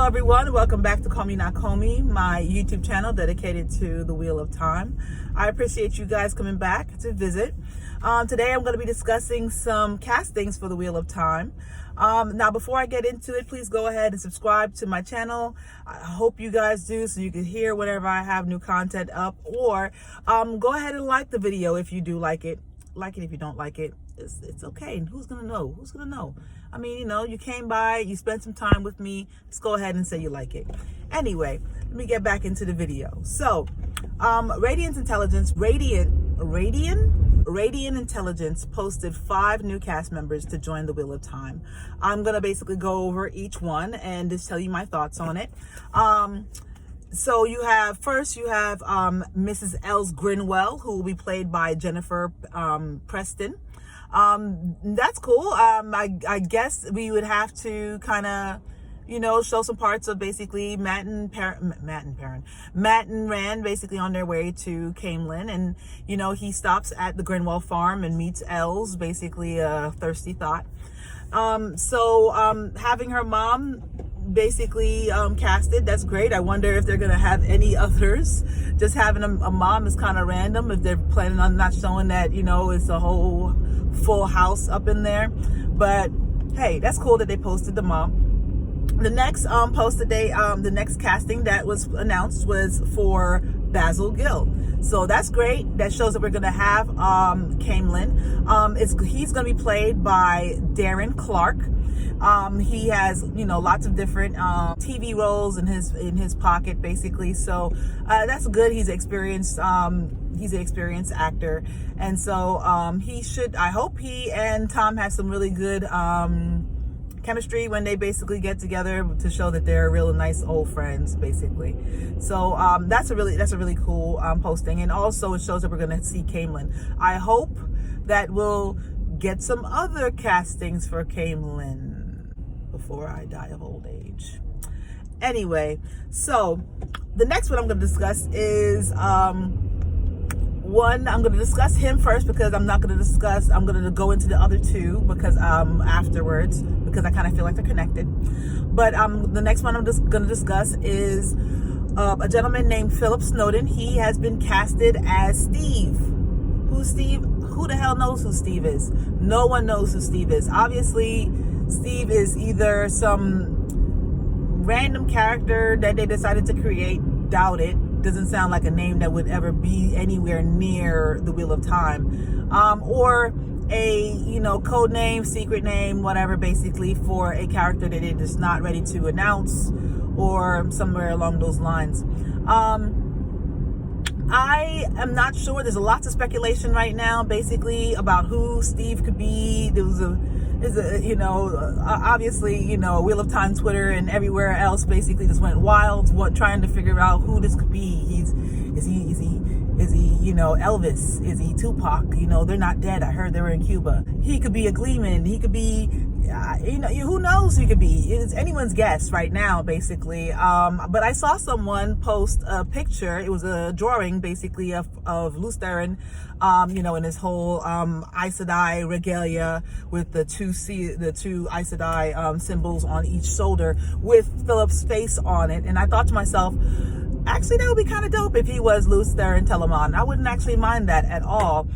Hello everyone, welcome back to Call Me Nakomi, my YouTube channel dedicated to the Wheel of Time. I appreciate you guys coming back to visit. Today I'm going to be discussing some castings for the Wheel of Time. Now before I get into it, please go ahead and subscribe to my channel. I hope you guys do so you can hear whenever I have new content up, or go ahead and like the video if you do like it. Like it if you don't like it. It's okay. Who's gonna know? Who's gonna know? I mean, you know, you came by, you spent some time with me. Just go ahead and say you like it. Anyway, let me get back into the video. So, Redanian Intelligence posted 5 new cast members to join the Wheel of Time. I'm gonna basically go over each one and just tell you my thoughts on it. So you have Mrs. Els Grinwell, who will be played by Jennifer Preston. That's cool. I guess we would have to kind of, you know, show some parts of basically Matt and Rand basically on their way to Camelin, and you know, he stops at the Grinwell farm and meets Els, basically a thirsty thought. Having her mom basically casted, that's great. I wonder if they're gonna have any others. Just having a mom is kind of random if they're planning on not showing that, you know, it's a whole full house up in there. But hey, that's cool that they posted the mom. The next the next casting that was announced was for Basil Gill. So that's great. That shows that we're gonna have Camelin. He's gonna be played by Darren Clark. He has, you know, lots of different TV roles in his pocket, basically. So that's good. He's an experienced actor, and so I hope he and Tom have some really good chemistry when they basically get together, to show that they're real nice old friends, basically. So that's a really cool posting, and also it shows that we're gonna see Camelin. I hope that we'll get some other castings for Camelin before I die of old age. Anyway, so the next one I'm going to discuss is I'm going to discuss him first, because I'm going to go into the other two because afterwards, because I kind of feel like they're connected. But the next one I'm just going to discuss is a gentleman named Philip Snowden. He has been casted as Steve. Who's Steve? Who the hell knows who Steve is? No one knows who Steve is. Obviously, Steve is either some random character that they decided to create. Doubt it. Doesn't sound like a name that would ever be anywhere near the Wheel of Time. Or a, you know, code name, secret name, whatever, basically, for a character that they're just not ready to announce, or somewhere along those lines. I am not sure. There's lots of speculation right now, basically, about who Steve could be. Obviously, you know, Wheel of Time Twitter and everywhere else basically just went wild, trying to figure out who this could be. Is he, you know, Elvis? Is he Tupac? You know, they're not dead. I heard they were in Cuba. He could be a Gleeman. He could be, who knows who he could be? It's anyone's guess right now, basically. But I saw someone post a picture. It was a drawing, basically, of Lews Therin, you know, in his whole Aes Sedai regalia with the two Aes Sedai symbols on each shoulder with Philip's face on it. And I thought to myself, actually, that would be kind of dope if he was Lews Therin Telamon. I wouldn't actually mind that at all.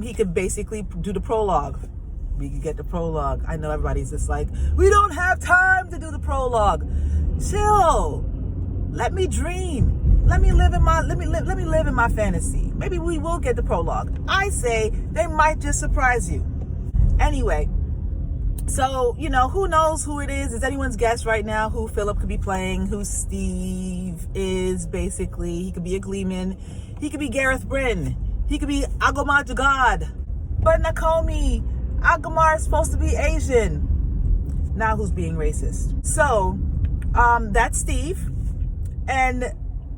He could basically do the prologue. We could get the prologue. I know everybody's just like, we don't have time to do the prologue. Chill. Let me dream. Let me live in my fantasy. Maybe we will get the prologue. I say they might just surprise you. Anyway, so, you know, who knows who it is? It's anyone's guess right now who Philip could be playing, who Steve is, basically. He could be a Gleeman. He could be Gareth Bryn. He could be Agomar Jagad. But Nakomi, Agomar is supposed to be Asian. Now who's being racist? So, that's Steve. And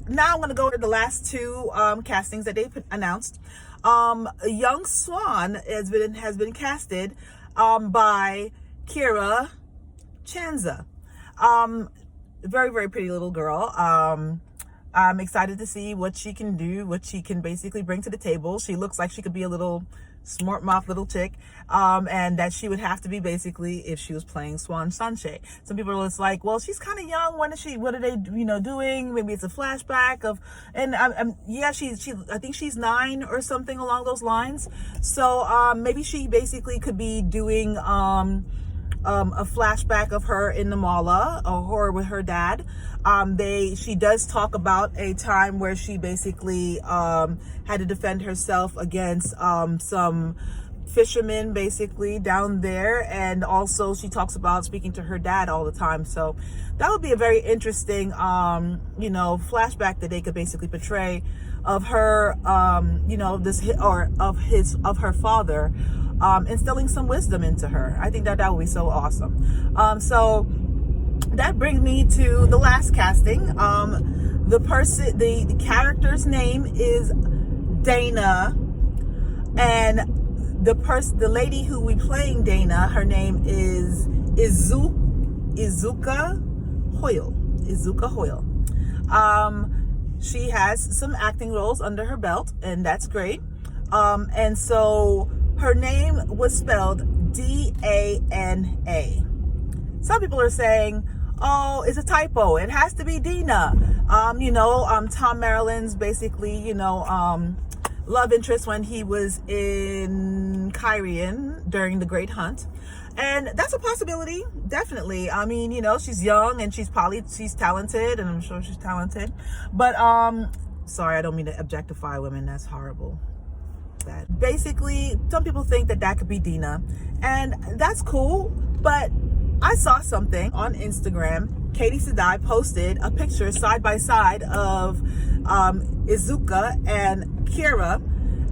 now I'm going to go to the last two castings that they've announced. Young Siuan has been casted by Kira Chanza. Very, very pretty little girl. I'm excited to see what she can do, what she can basically bring to the table. She looks like she could be a little smart mouth little chick, and that she would have to be basically if she was playing Siuan Sanche. Some people are just like, well, she's kind of young. What are they, doing? Maybe it's a flashback of, and yeah, I think she's 9 or something along those lines. So maybe she basically could be doing a flashback of her in the mala or with her dad. She does talk about a time where she basically had to defend herself against some fishermen basically down there, and also she talks about speaking to her dad all the time. So that would be a very interesting flashback that they could basically portray of her of her father, instilling some wisdom into her. I think that would be so awesome. So that brings me to the last casting. The character's name is Dana, and the lady who we playing Dana, her name is Izuka Hoyle. She has some acting roles under her belt, and that's great. And so her name was spelled D-A-N-A. Some people are saying, oh, it's a typo. It has to be Dina. Tom Maryland's basically, love interest when he was in Kyrian during the Great Hunt. And that's a possibility, definitely. I mean, she's young and she's talented, and I'm sure she's talented. But, sorry, I don't mean to objectify women. That's horrible. Bad. Basically, some people think that could be Dina, and that's cool. But I saw something on Instagram. Katie Sadai posted a picture side by side of Izuka and Kira,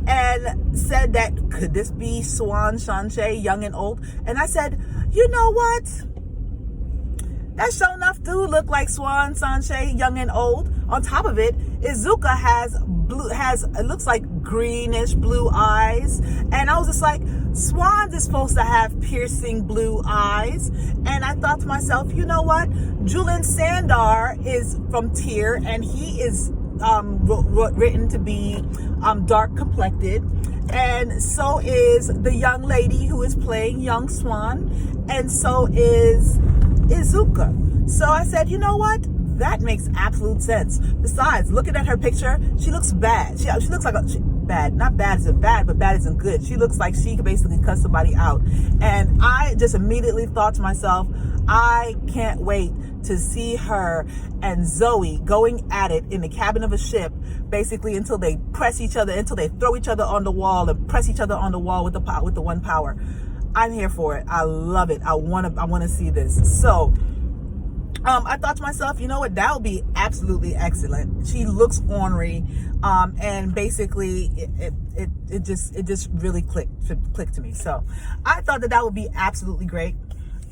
and said that, could this be Siuan Sanche, young and old? And I said, you know what? That sure enough do look like Siuan Sanche, young and old. On top of it, Izuka it looks like greenish blue eyes. And I was just like, Swans is supposed to have piercing blue eyes. And I thought to myself, you know what? Julian Sandar is from Tyr, and he is written to be dark complected, and so is the young lady who is playing young Swan, and so is Izuka. So I said, you know what? That makes absolute sense. Besides, looking at her picture, she looks bad. She looks like bad. Not bad isn't bad, but bad isn't good. She looks like she could basically cut somebody out. And I just immediately thought to myself, I can't wait to see her and Zoe going at it in the cabin of a ship, basically until they press each other, until they throw each other on the wall and press each other on the wall with the one power. I'm here for it. I love it. I want to see this. So I thought to myself, you know what? That would be absolutely excellent. She looks ornery, and basically it just really clicked to me. So I thought that would be absolutely great.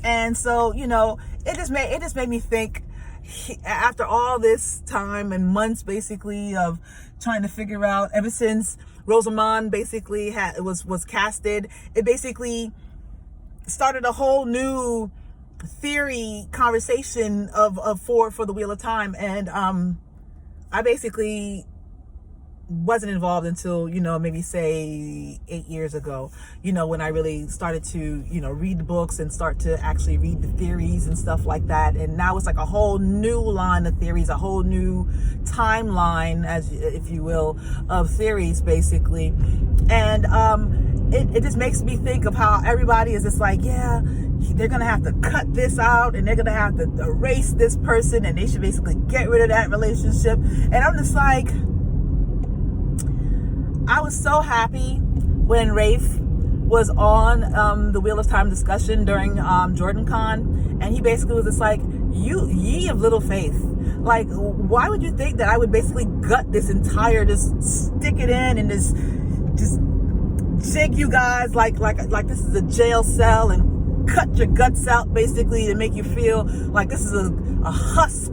And so, it just made me think, after all this time and months basically of trying to figure out, ever since Rosamond basically was casted, it basically started a whole new theory conversation for the Wheel of Time. And I basically wasn't involved until, maybe say 8 years ago, when I really started to, read the books and start to actually read the theories and stuff like that. And now it's like a whole new line of theories, a whole new timeline, if you will, of theories basically. And it just makes me think of how everybody is just like, yeah, they're gonna have to cut this out, and they're gonna have to erase this person, and they should basically get rid of that relationship. And I'm just like, I was so happy when Rafe was on the Wheel of Time discussion during Jordan Con, and he basically was just like, ye of little faith. Like, why would you think that I would basically gut this entire, just stick it in and just jig you guys like this is a jail cell, and cut your guts out basically to make you feel like this is a husk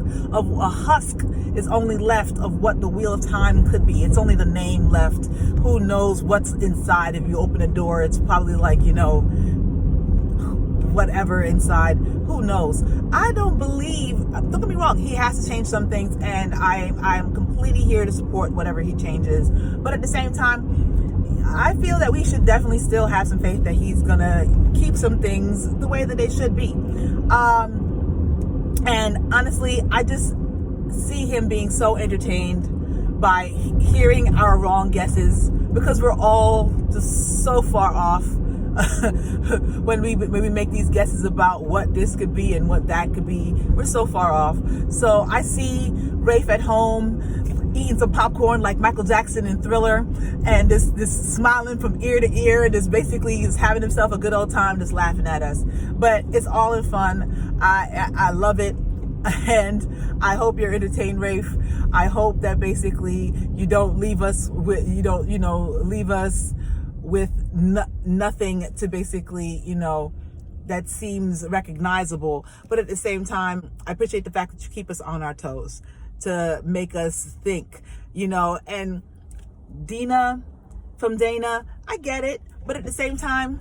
is only left of what the Wheel of Time could be. It's only the name left. Who knows what's inside? If you open a door, it's probably like, whatever inside. Who knows? I don't get me wrong, he has to change some things, and I'm completely here to support whatever he changes. But at the same time, I feel that we should definitely still have some faith that he's gonna keep some things the way that they should be. And honestly, I just see him being so entertained by hearing our wrong guesses, because we're all just so far off when we make these guesses about what this could be and what that could be. We're so far off. So I see Rafe at home eating some popcorn like Michael Jackson in Thriller, and this smiling from ear to ear, and just basically he's having himself a good old time, just laughing at us. But it's all in fun. I love it, and I hope you're entertained, Rafe. I hope that basically you don't leave us with nothing to basically, that seems recognizable. But at the same time, I appreciate the fact that you keep us on our toes to make us think, and Dana, I get it. But at the same time,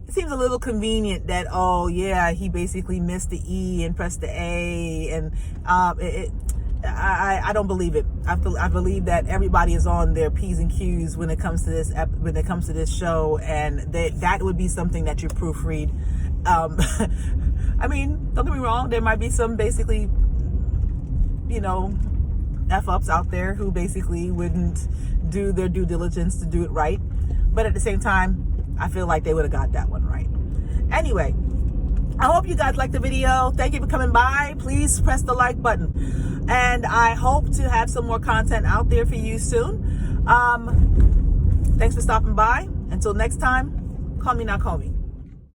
it seems a little convenient that, oh yeah, he basically missed the E and pressed the A, and I don't believe it. I believe that everybody is on their P's and Q's when it comes to this show, and that would be something that you proofread. I mean, don't get me wrong, there might be some basically, F-ups out there who basically wouldn't do their due diligence to do it right. But at the same time, I feel like they would have got that one right. Anyway, I hope you guys liked the video. Thank you for coming by. Please press the like button. And I hope to have some more content out there for you soon. Thanks for stopping by. Until next time, call me Nakomi.